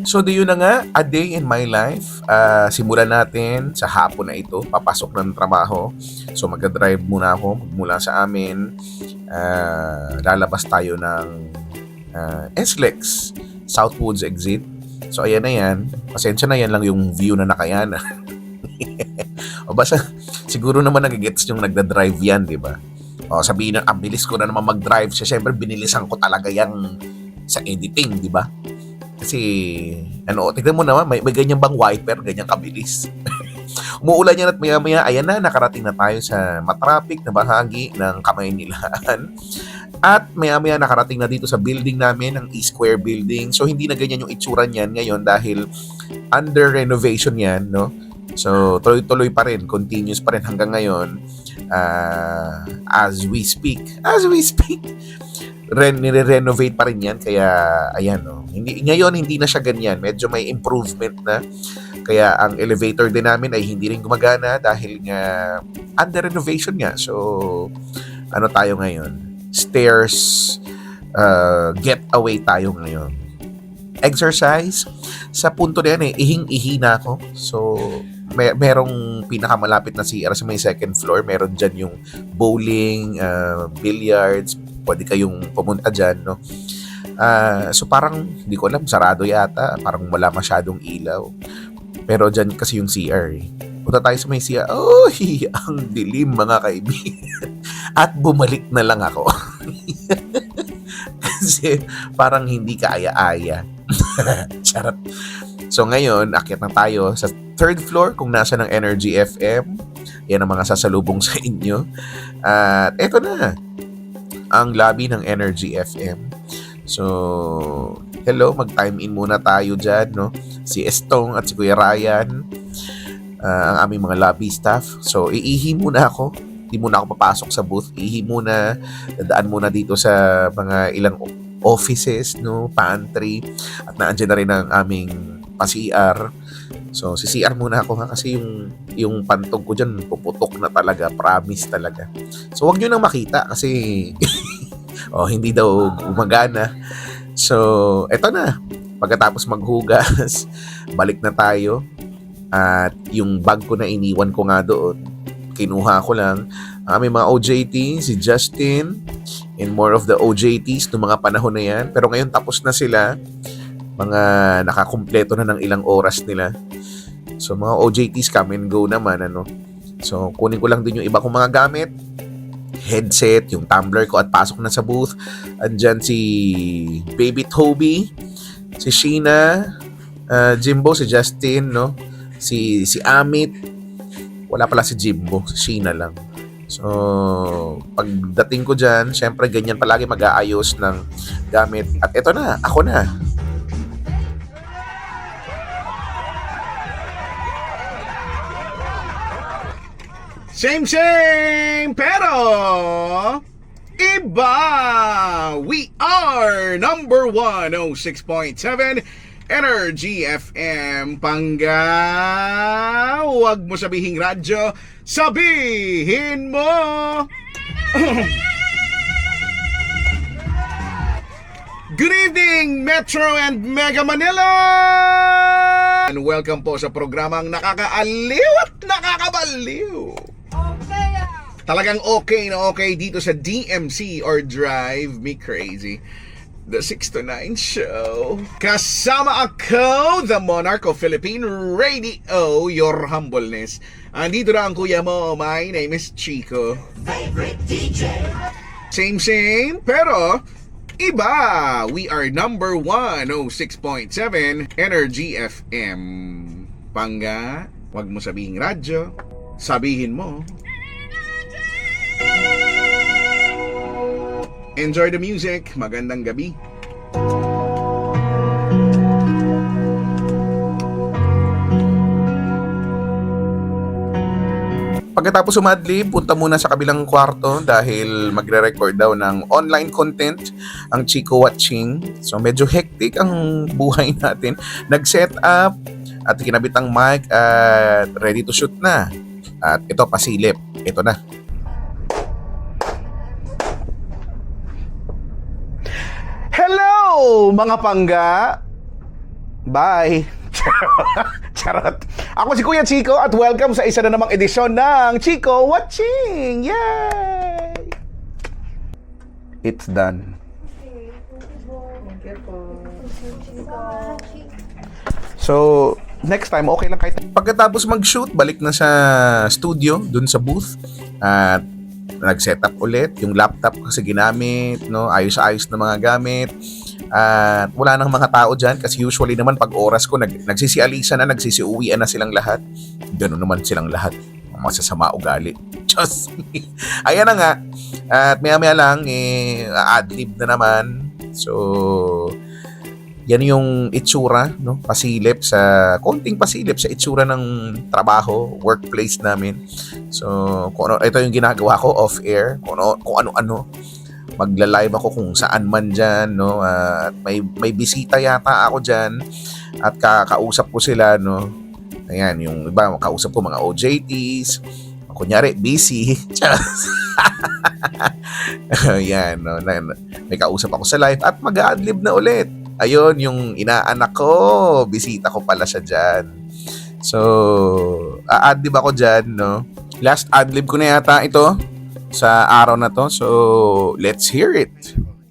So, di yun na nga, a day in my life. Simulan natin sa hapon na ito, papasok ng trabaho. So, magdadrive muna ako mula sa amin. Lalabas tayo ng SLEX, Southwoods Exit. So, ayan na yan. Pasensya na yan lang yung view na nakayana. O basta, siguro naman nagigets yung nagdadrive yan, di ba? O sabihin na, ang bilis ko na naman mag-drive. Siyempre, binilisan ko talaga yan sa editing, di ba? Kasi, tignan mo naman, may ganyan bang wiper, ganyan kabilis. Umuulan yan at maya-maya, ayan na, nakarating na tayo sa matraffic na bahagi ng Kamaynilaan. At maya-maya nakarating na dito sa building namin, ang E-Square Building. So, hindi na ganyan yung itsura niyan ngayon dahil under renovation yan, no? So, tuloy-tuloy pa rin, continuous pa rin hanggang ngayon. As we speak, nire-renovate pa rin yan, kaya ayan, no? Ngayon hindi na siya ganyan, medyo may improvement na, kaya ang elevator din namin ay hindi rin gumagana dahil nga under renovation nga. So ano tayo ngayon, stairs getaway tayo ngayon. Exercise sa punto na yan, ihing-ihi na ako. So merong pinakamalapit na CR sa may second floor, meron dyan yung bowling, billiards, pwede kayong pumunta dyan, no? So parang, hindi ko alam, sarado yata, parang wala masyadong ilaw. Pero dyan kasi yung CR. Punta tayo sa may CR. Uy, ang dilim mga kaibigan. At bumalik na lang ako. Kasi parang hindi kaaya-aya. Charot. So ngayon, akyat na tayo sa third floor kung nasa ng Energy FM. Yan ang mga sasalubong sa inyo. At eto na, ang lobby ng Energy FM. So, hello, mag-time in muna tayo dyan, no? Si Estong at si Kuya Ryan, ang aming mga lobby staff. So, iihi muna ako. Hindi muna ako papasok sa booth. Iihi muna, dadaan muna dito sa mga ilang offices, no? Pantry. At naandyan na rin ang aming pa-CR. So, si CR muna ako ha, kasi yung pantog ko dyan, puputok na talaga, promise talaga. So, wag nyo nang makita kasi hindi daw gumagana. So, eto na. Pagkatapos maghugas, balik na tayo. At yung bag ko na iniwan ko nga doon, kinuha ko lang. Ang aming mga OJT, si Justin, and more of the OJTs noong mga panahon na yan. Pero ngayon tapos na sila. Mga nakakumpleto na ng ilang oras nila. So, mga OJTs come and go naman, ano. So, kunin ko lang din yung iba kong mga gamit. Headset, yung tumbler ko at pasok na sa booth. Andyan si Baby Toby, si Sheena, Jimbo, si Justin, no? Si Amit. Wala pala si Jimbo, si Sheena lang. So, pagdating ko dyan, syempre ganyan palagi mag-aayos ng gamit. At eto na, ako na. Same, pero iba! We are number 106.7 Energy FM. Pangga, huwag mo sabihing radyo, sabihin mo! Good evening, Metro and Mega Manila! And welcome po sa programang nakakaaliw at nakakabaliw. Talagang okay na okay dito sa DMC or Drive Me Crazy, the 6 to 9 show. Kasama ako, the Monarch of Philippine Radio, your humbleness. Andito na ang kuya mo, my name is Chico. Favorite DJ. Same, pero iba. We are number 106.7 Energy FM. Pangga, wag mo sabihing radyo, sabihin mo. Enjoy the music. Magandang gabi. Pagkatapos umadli, punta muna sa kabilang kwarto dahil magre-record daw ng online content ang Chico Watching. So medyo hectic ang buhay natin. Nag-set up at kinabit ang mic at ready to shoot na. At ito, pasilip. Ito na. Hello, mga pangga! Bye! Charot! Ako si Kuya Chico at welcome sa isa na namang edisyon ng Chico Watching! Yay! It's done. So, next time, okay lang kahit... Pagkatapos mag-shoot, balik na sa studio, dun sa booth. At nag-set up ulit. Yung laptop kasi ginamit, no? Ayos-ayos na mga gamit. At wala nang mga tao dyan kasi usually naman pag oras ko, nagsisialisa na, nagsisiuwian na silang lahat. Ganun naman silang lahat. Masasama ugali. Diyos me. Ayan na nga. At maya-maya lang, adlib na naman. So... yan yung itsura, no? Konting pasilip sa itsura ng trabaho, workplace namin. So, ito yung ginagawa ko off-air, kung ano-ano. Magla-live ako kung saan man dyan, no? At may bisita yata ako dyan at kakausap ko sila, no? Ayan, yung iba, kausap ko mga OJTs. Kunyari, busy. Ayan, no? May kausap ako sa live at mag-adlib na ulit. Ayun, yung inaanak ko, bisita ko pala siya dyan. So, a-adlib ako dyan, no? Last adlib ko na yata ito sa araw na to. So, let's hear it.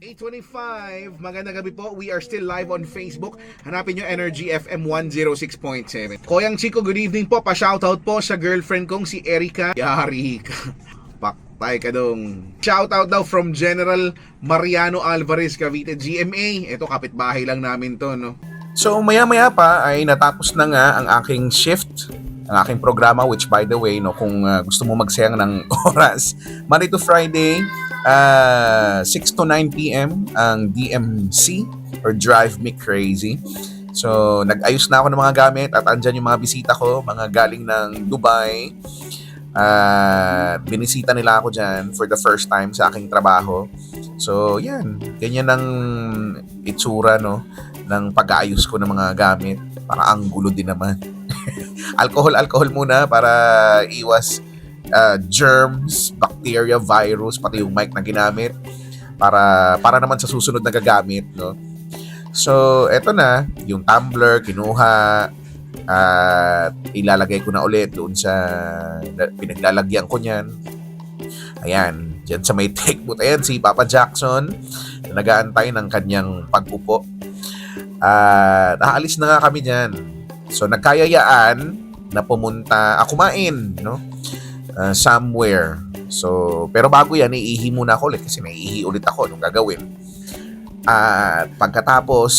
8:25, magandang gabi po. We are still live on Facebook. Hanapin nyo Energy FM 106.7. Koyang Chico, good evening po. Pa-shoutout po sa girlfriend kong si Erica. Yari ka. Paktay ka dong. Shoutout daw from General Mariano Alvarez, Cavite, GMA. Ito, kapitbahay lang namin to, no? So, maya-maya pa ay natapos na nga ang aking shift, ang aking programa, which by the way, no, kung gusto mo magsayang ng oras, Monday to Friday, 6 to 9 p.m. ang DMC or Drive Me Crazy. So, nag-ayos na ako ng mga gamit at andyan yung mga bisita ko, mga galing ng Dubai. Binisita nila ako dyan for the first time sa aking trabaho. So, yan. Ganyan ang itsura, no, ng pag-aayos ko ng mga gamit. Para ang gulo din naman. Alcohol muna para iwas germs, bacteria, virus, pati yung mic na ginamit. Para naman sa susunod na gagamit, no. So, eto na, yung tumbler, kinuha, at ilalagay ko na ulit doon sa pinaglalagyan ko niyan. Ayan, dyan sa may tech booth. Ayan, si Papa Jackson na nag-aantay ng kanyang pag-upo. At aalis na nga kami dyan. So, nagkayayaan na pumunta, kumain, no? Somewhere. So, pero bago yan, iihi muna ako ulit kasi naiihi ulit ako nung gagawin. At pagkatapos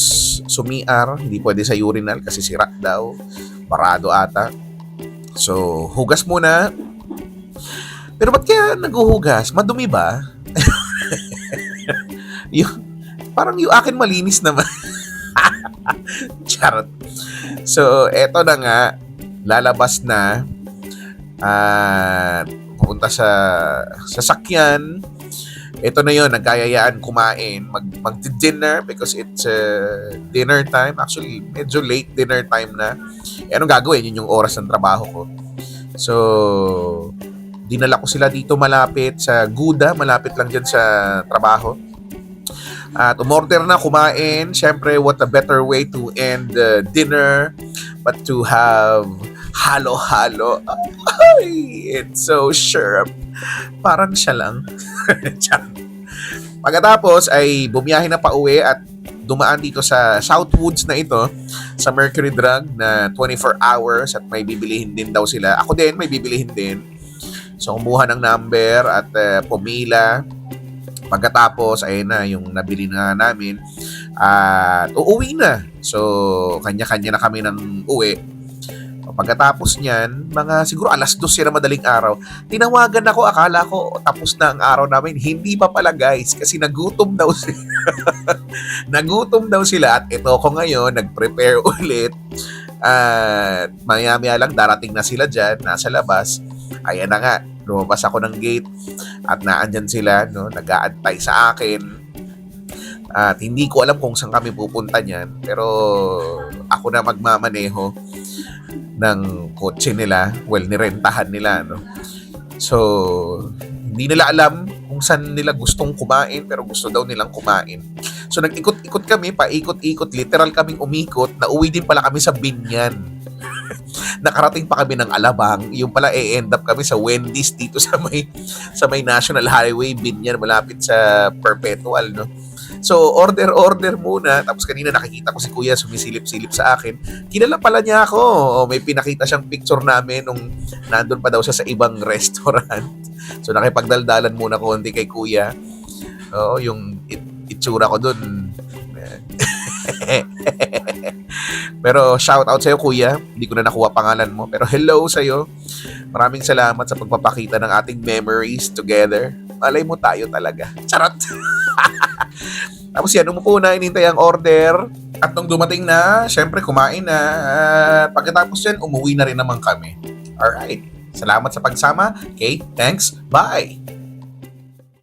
sumiar, hindi pwede sa urinal kasi sira daw, parado ata. So, hugas muna. Pero ba't kaya naghuhugas? Madumi ba? Parang yung akin malinis naman. Charot. So, eto na nga, lalabas na at pupunta sa sasakyan. Ito na yun, nagkayayaan kumain, mag-dinner because it's dinner time. Actually, medyo late dinner time na. Anong gagawin? Yun yung oras ng trabaho ko. So, dinala ko sila dito malapit sa Guda, malapit lang dyan sa trabaho. At umorder na, kumain. Siyempre, what a better way to end dinner but to have halo-halo. Ay, it's so sharp. Parang siya lang. Pagkatapos ay bumiyahe na pauwi at dumaan dito sa Southwoods na ito, sa Mercury Drug na 24 hours at may bibilihin din daw sila. Ako din, may bibilihin din. So, kumuha ng number at pumila. Pagkatapos, ayun na, yung nabili na namin. At uuwi na. So, kanya-kanya na kami ng uwi. Pagkatapos niyan, mga siguro 2:00 na madaling araw, tinawagan ako, akala ko tapos na ang araw namin. Hindi pa pala guys, kasi nagutom daw sila. Nagutom daw sila at ito ko ngayon, nag-prepare ulit. At maya-maya lang darating na sila dyan, nasa labas. Ayan na nga, lumabas ako ng gate at naandyan sila, no, nag-aantay sa akin. At hindi ko alam kung saan kami pupunta niyan, pero ako na magmamaneho ng kotse nila, well, nirentahan nila, no? So, hindi nila alam kung saan nila gustong kumain, pero gusto daw nilang kumain. So, So nag-ikot-ikot kami, paikot-ikot, literal kaming umikot, nauwi din pala kami sa Binyan. Nakarating pa kami ng Alabang, yung pala end up kami sa Wendy's dito sa may National Highway Binyan, malapit sa Perpetual, no. So order muna, tapos kanina nakikita ko si Kuya sumisilip-silip sa akin. Kilala pala niya ako. May pinakita siyang picture namin nung nandun pa daw siya sa ibang restaurant. So nakipagdaldalan muna konti kay Kuya. Oo, yung itsura ko dun. Pero shout out sa'yo, Kuya. Hindi ko na nakuha pangalan mo. Pero hello sa'yo. Maraming salamat sa pagpapakita ng ating memories together. Malay mo tayo talaga. Charot! Tapos yan, umupo na, inintay ang order. At nung dumating na, syempre kumain na. At pagkatapos yan, umuwi na rin naman kami. Alright. Salamat sa pagsama. Okay, thanks. Bye!